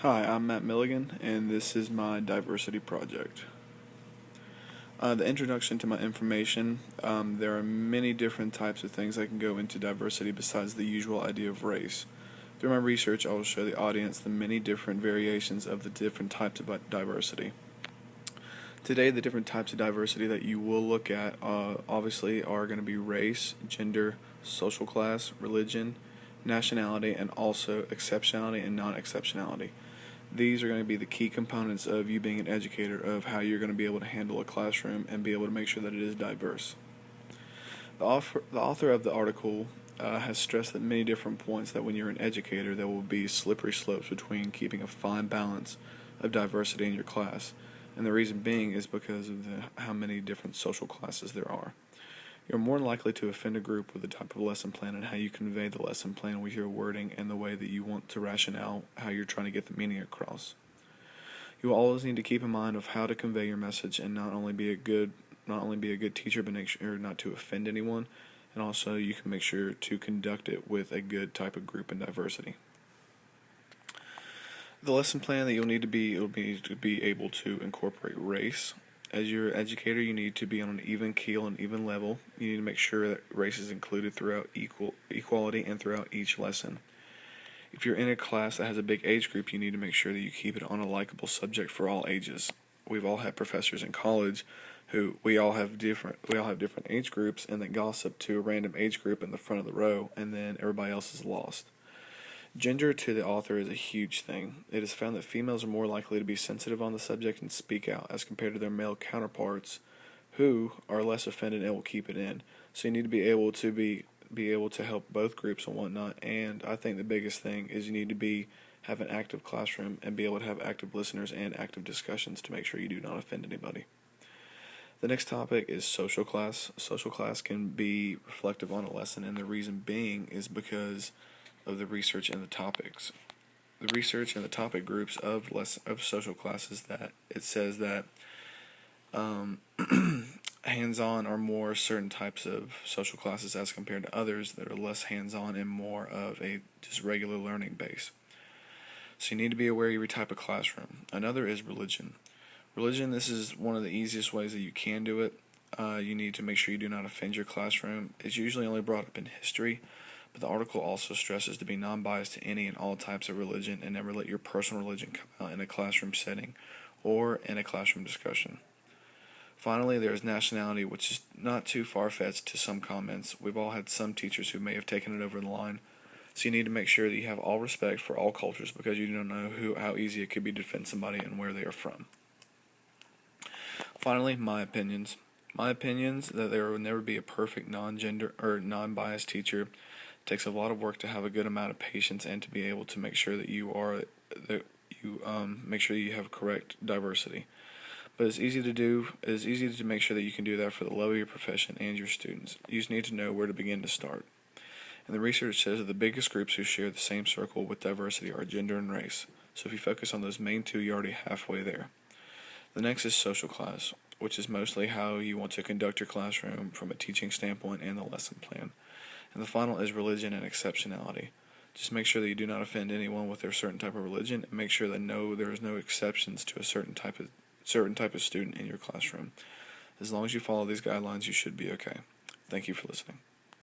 Hi, I'm Matt Milligan, and this is my diversity project. The introduction to my information, there are many different types of things that can go into diversity besides the usual idea of race. Through my research, I will show the audience the many different variations of the different types of diversity. Today, the different types of diversity that you will look at obviously are going to be race, gender, social class, religion, nationality, and also exceptionality and non-exceptionality. These are going to be the key components of you being an educator, of how you're going to be able to handle a classroom and be able to make sure that it is diverse. The author of the article has stressed at many different points that when you're an educator, there will be slippery slopes between keeping a fine balance of diversity in your class. And the reason being is because of how many different social classes there are. You're more likely to offend a group with the type of lesson plan and how you convey the lesson plan with your wording and the way that you want to rationale how you're trying to get the meaning across. You will always need to keep in mind of how to convey your message and not only be a good teacher, but make sure not to offend anyone, and also you can make sure to conduct it with a good type of group and diversity. The lesson plan that you'll need to be able to incorporate race. As your educator, you need to be on an even keel and even level. You need to make sure that race is included throughout equality and throughout each lesson. If you're in a class that has a big age group, you need to make sure that you keep it on a likable subject for all ages. We've all had professors in college who we all have different age groups, and that gossip to a random age group in the front of the row, and then everybody else is lost. Gender to the author is a huge thing. It is found that females are more likely to be sensitive on the subject and speak out as compared to their male counterparts who are less offended and will keep it in. So you need to be able to help both groups and whatnot. And I think the biggest thing is you need to have an active classroom and be able to have active listeners and active discussions to make sure you do not offend anybody. The next topic is social class. Social class can be reflective on a lesson, and the reason being is because of the research and the topics. The research and the topic groups of social classes, that it says that hands-on are more certain types of social classes as compared to others that are less hands-on and more of a just regular learning base. So you need to be aware of your type of classroom. Another is religion. Religion, this is one of the easiest ways that you can do it. You need to make sure you do not offend your classroom. It's usually only brought up in history, but the article also stresses to be non-biased to any and all types of religion and never let your personal religion come out in a classroom setting or in a classroom discussion. Finally, there is nationality, which is not too far-fetched to some comments. We've all had some teachers who may have taken it over the line, so you need to make sure that you have all respect for all cultures because you don't know how easy it could be to defend somebody and where they are from. Finally, my opinions. My opinions that there will never be a perfect non-gender or non-biased teacher. It takes a lot of work to have a good amount of patience and to be able to make sure that you make sure you have correct diversity. But it's easy to do. It's easy to make sure that you can do that for the love of your profession and your students. You just need to know where to begin to start. And the research says that the biggest groups who share the same circle with diversity are gender and race. So if you focus on those main two, you're already halfway there. The next is social class, which is mostly how you want to conduct your classroom from a teaching standpoint and the lesson plan. And the final is religion and exceptionality. Just make sure that you do not offend anyone with their certain type of religion, and make sure that there is no exceptions to a certain type of student in your classroom. As long as you follow these guidelines, you should be okay. Thank you for listening.